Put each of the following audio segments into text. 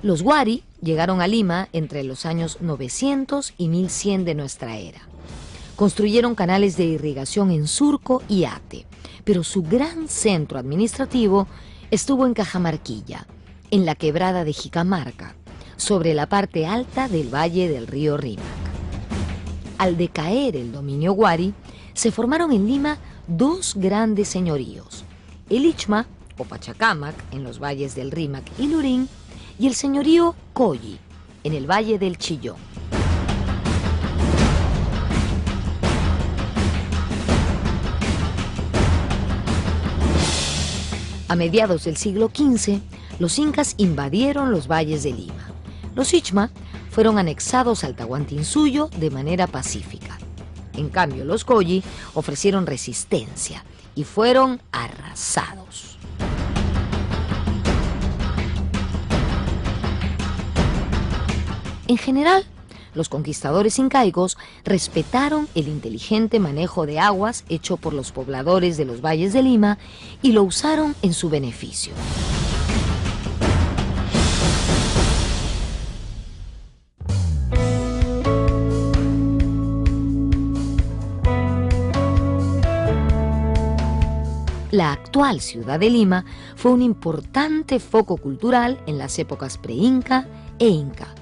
Los Wari llegaron a Lima entre los años 900 y 1100 de nuestra era. Construyeron canales de irrigación en Surco y Ate, pero su gran centro administrativo estuvo en Cajamarquilla, en la quebrada de Jicamarca, sobre la parte alta del valle del río Rímac. Al decaer el dominio Wari, se formaron en Lima dos grandes señoríos, el Ichma o Pachacámac en los valles del Rímac y Lurín, y el señorío Colli en el valle del Chillón. A mediados del siglo XV, los incas invadieron los valles de Lima. Los Ichma fueron anexados al Tahuantinsuyo de manera pacífica. En cambio, los Colli ofrecieron resistencia y fueron arrasados. En general, los conquistadores incaicos respetaron el inteligente manejo de aguas hecho por los pobladores de los valles de Lima y lo usaron en su beneficio. La actual ciudad de Lima fue un importante foco cultural en las épocas pre-inca e inca,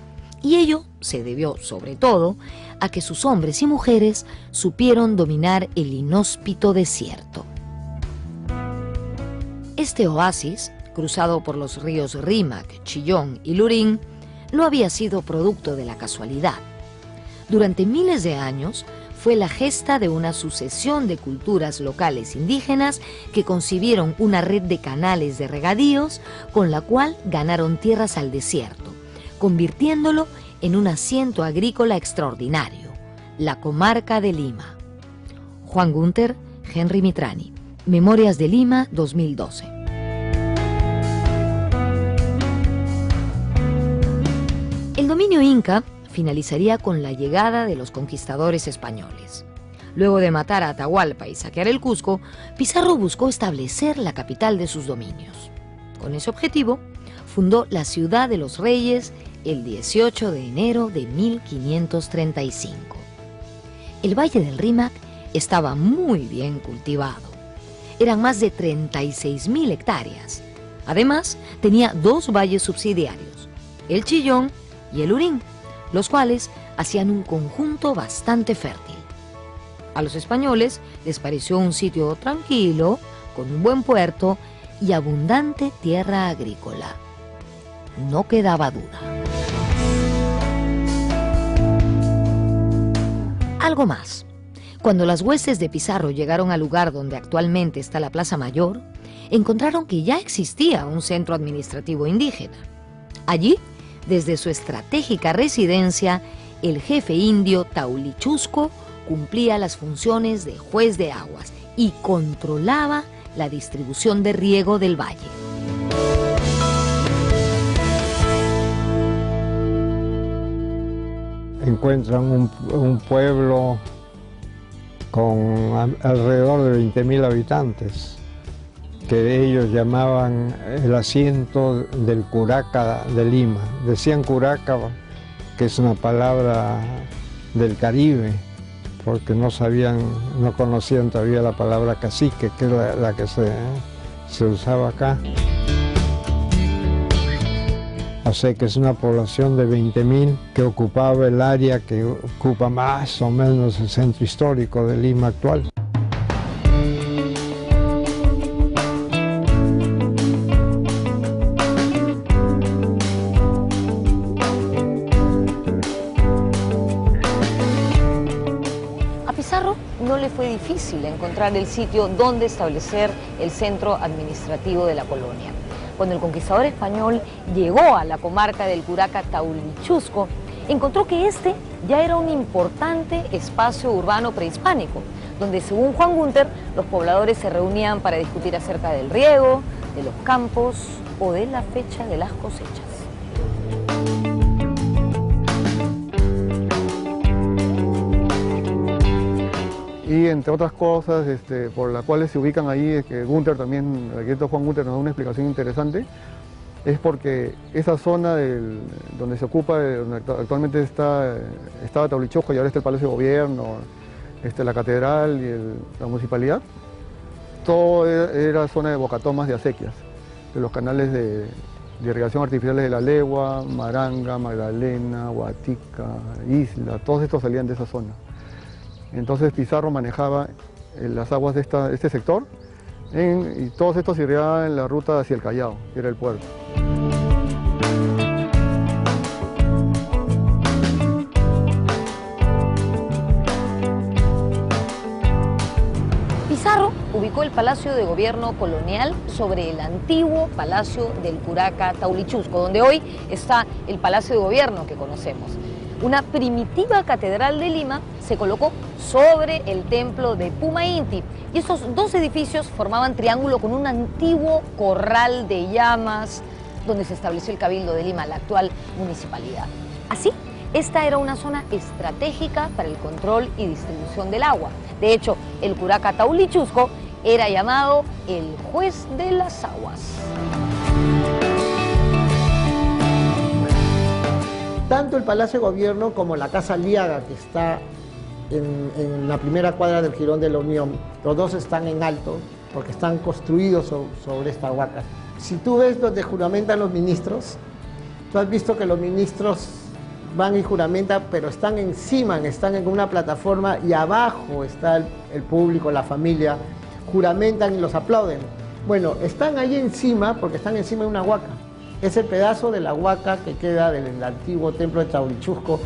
y ello se debió sobre todo a que sus hombres y mujeres supieron dominar el inhóspito desierto. Este oasis, cruzado por los ríos Rímac, Chillón y Lurín, no había sido producto de la casualidad. Durante miles de años fue la gesta de una sucesión de culturas locales indígenas que concibieron una red de canales de regadíos con la cual ganaron tierras al desierto, convirtiéndolo en un asiento agrícola extraordinario, la comarca de Lima. Juan Gunter, Henry Mitrani, Memorias de Lima, 2012. El dominio inca finalizaría con la llegada de los conquistadores españoles. Luego de matar a Atahualpa y saquear el Cusco, Pizarro buscó establecer la capital de sus dominios. Con ese objetivo, fundó la Ciudad de los Reyes el 18 de enero de 1535. El valle del Rímac estaba muy bien cultivado. Eran más de 36.000 hectáreas. Además, tenía dos valles subsidiarios, el Chillón y el Lurín, los cuales hacían un conjunto bastante fértil. A los españoles les pareció un sitio tranquilo, con un buen puerto y abundante tierra agrícola. No quedaba duda. Algo más. Cuando las huestes de Pizarro llegaron al lugar donde actualmente está la Plaza Mayor, encontraron que ya existía un centro administrativo indígena. Allí, desde su estratégica residencia, el jefe indio Taulichusco cumplía las funciones de juez de aguas y controlaba la distribución de riego del valle. Encuentran un pueblo con alrededor de 20.000 habitantes, que ellos llamaban el asiento del Curaca de Lima. Decían Curaca, que es una palabra del Caribe, porque no conocían todavía la palabra cacique, que es la que se usaba acá. O sea que es una población de 20.000 que ocupaba el área que ocupa más o menos el centro histórico de Lima actual. No le fue difícil encontrar el sitio donde establecer el centro administrativo de la colonia. Cuando el conquistador español llegó a la comarca del Curaca Taulichusco, encontró que este ya era un importante espacio urbano prehispánico, donde según Juan Gunter, los pobladores se reunían para discutir acerca del riego, de los campos o de la fecha de las cosechas. Y entre otras cosas por las cuales se ubican ahí, es que Gunter también, el arquitecto Juan Gunter nos da una explicación interesante, es porque esa zona donde se ocupa, donde actualmente estaba Taulichusco y ahora está el Palacio de Gobierno, la catedral y la municipalidad, todo era zona de bocatomas de acequias, de los canales de irrigación artificiales de La Legua, Maranga, Magdalena, Huatica, Isla, todos estos salían de esa zona. Entonces Pizarro manejaba las aguas de este sector y todos estos irrigaban en la ruta hacia el Callao, que era el puerto. Pizarro ubicó el Palacio de Gobierno colonial sobre el antiguo Palacio del Curaca Taulichusco, donde hoy está el Palacio de Gobierno que conocemos. Una primitiva catedral de Lima se colocó sobre el templo de Puma Inti y estos dos edificios formaban triángulo con un antiguo corral de llamas donde se estableció el Cabildo de Lima, la actual municipalidad. Así, esta era una zona estratégica para el control y distribución del agua. De hecho, el Curaca Taulichusco era llamado el juez de las aguas. Tanto el Palacio de Gobierno como la Casa Aliaga, que está en la primera cuadra del Jirón de la Unión, los dos están en alto porque están construidos sobre esta huaca. Si tú ves donde juramentan los ministros, tú has visto que los ministros van y juramentan, pero están encima, están en una plataforma y abajo está el público, la familia, juramentan y los aplauden. Bueno, están ahí encima porque están encima de una huaca. Es el pedazo de la huaca que queda del antiguo templo de Taulichusco.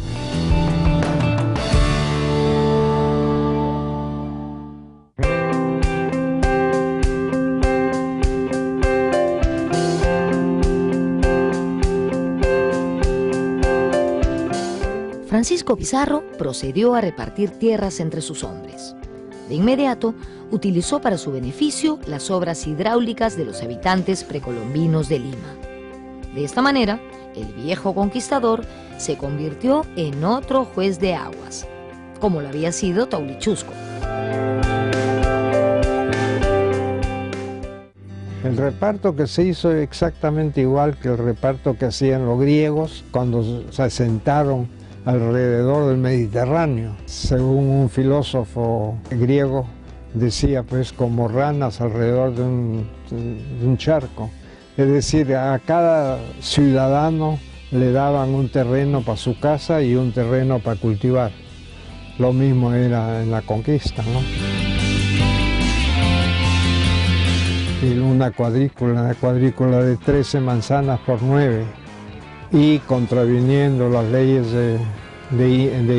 Francisco Pizarro procedió a repartir tierras entre sus hombres. De inmediato, utilizó para su beneficio las obras hidráulicas de los habitantes precolombinos de Lima. De esta manera, el viejo conquistador se convirtió en otro juez de aguas, como lo había sido Taulichusco. El reparto que se hizo es exactamente igual que el reparto que hacían los griegos cuando se asentaron alrededor del Mediterráneo. Según un filósofo griego, decía pues como ranas alrededor de un charco. Es decir, a cada ciudadano le daban un terreno para su casa y un terreno para cultivar. Lo mismo era en la conquista, ¿no? Y una cuadrícula de 13 manzanas por 9, y contraviniendo las leyes de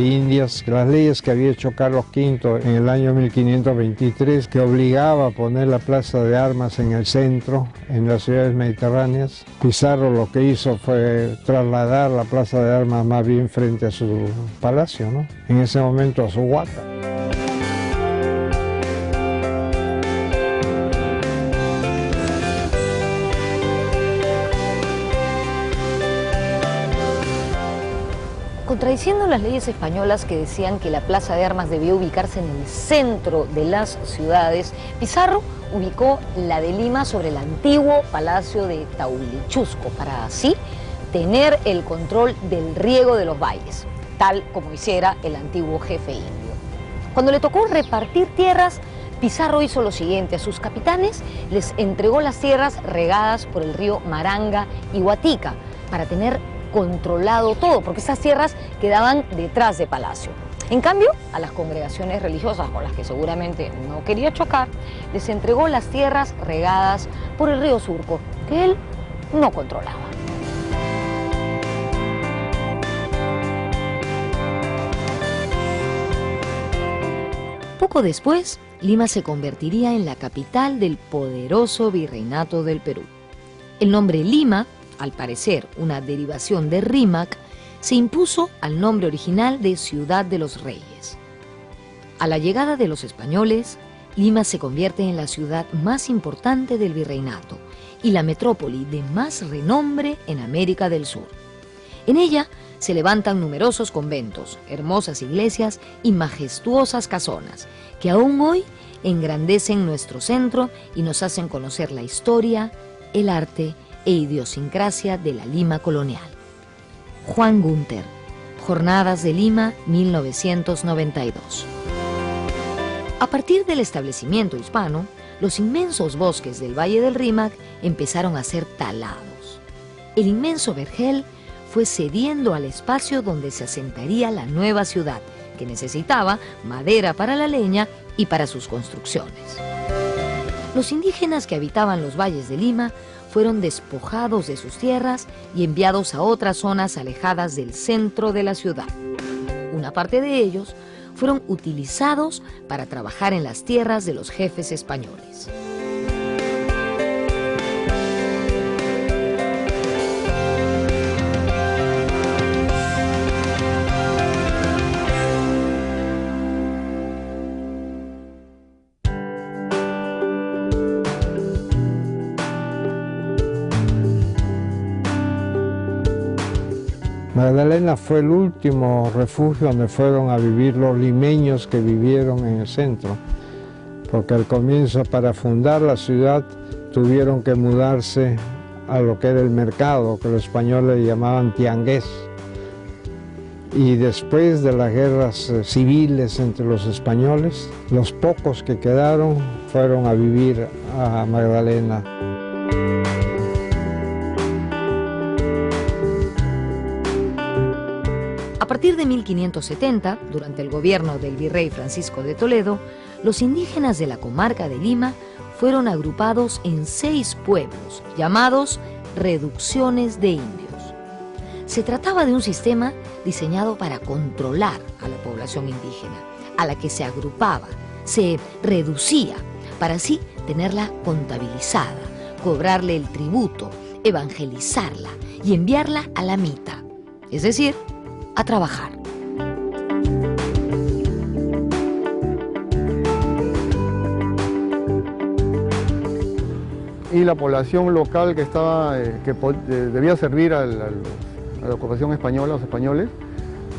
Indias, las leyes que había hecho Carlos V en el año 1523, que obligaba a poner la plaza de armas en el centro, en las ciudades mediterráneas. Pizarro lo que hizo fue trasladar la plaza de armas más bien frente a su palacio, ¿no? En ese momento a su huaca. Contradiciendo las leyes españolas que decían que la plaza de armas debía ubicarse en el centro de las ciudades, Pizarro ubicó la de Lima sobre el antiguo Palacio de Taulichusco para así tener el control del riego de los valles, tal como hiciera el antiguo jefe indio. Cuando le tocó repartir tierras, Pizarro hizo lo siguiente: a sus capitanes les entregó las tierras regadas por el río Maranga y Huatica para tener controlado todo, porque esas tierras quedaban detrás de Palacio. En cambio, a las congregaciones religiosas con las que seguramente no quería chocar, les entregó las tierras regadas por el río Surco, que él no controlaba. Poco después, Lima se convertiría en la capital del poderoso virreinato del Perú. El nombre Lima, al parecer una derivación de Rímac, se impuso al nombre original de Ciudad de los Reyes. A la llegada de los españoles, Lima se convierte en la ciudad más importante del virreinato y la metrópoli de más renombre en América del Sur. En ella se levantan numerosos conventos, hermosas iglesias y majestuosas casonas, que aún hoy engrandecen nuestro centro y nos hacen conocer la historia, el arte e idiosincrasia de la Lima colonial. Juan Gunter, Jornadas de Lima, 1992. A partir del establecimiento hispano, los inmensos bosques del Valle del Rímac empezaron a ser talados. El inmenso vergel fue cediendo al espacio donde se asentaría la nueva ciudad, que necesitaba madera para la leña y para sus construcciones. Los indígenas que habitaban los valles de Lima fueron despojados de sus tierras y enviados a otras zonas alejadas del centro de la ciudad. Una parte de ellos fueron utilizados para trabajar en las tierras de los jefes españoles. Magdalena fue el último refugio donde fueron a vivir los limeños que vivieron en el centro, porque al comienzo, para fundar la ciudad, tuvieron que mudarse a lo que era el mercado, que los españoles llamaban tiangués. Y después de las guerras civiles entre los españoles, los pocos que quedaron fueron a vivir a Magdalena. A partir de 1570, durante el gobierno del virrey Francisco de Toledo, los indígenas de la comarca de Lima fueron agrupados en 6 pueblos, llamados reducciones de indios. Se trataba de un sistema diseñado para controlar a la población indígena, a la que se agrupaba, se reducía, para así tenerla contabilizada, cobrarle el tributo, evangelizarla y enviarla a la mita, es decir, a trabajar. Y la población local que estaba, debía servir a la ocupación española, los españoles,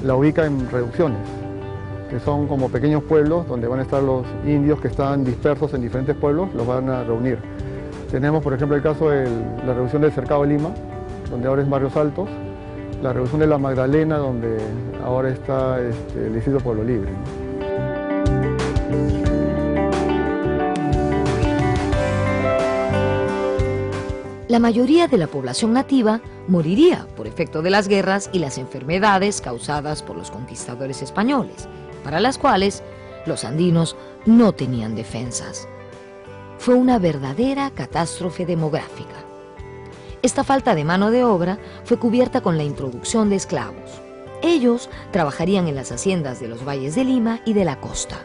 la ubica en reducciones, que son como pequeños pueblos donde van a estar los indios que están dispersos en diferentes pueblos, los van a reunir. Tenemos, por ejemplo, el caso de la reducción del Cercado de Lima, donde ahora es Barrios Altos, la reducción de la Magdalena, donde ahora está el distrito Pueblo Libre. La mayoría de la población nativa moriría por efecto de las guerras y las enfermedades causadas por los conquistadores españoles, para las cuales los andinos no tenían defensas. Fue una verdadera catástrofe demográfica. Esta falta de mano de obra fue cubierta con la introducción de esclavos. Ellos trabajarían en las haciendas de los valles de Lima y de la costa.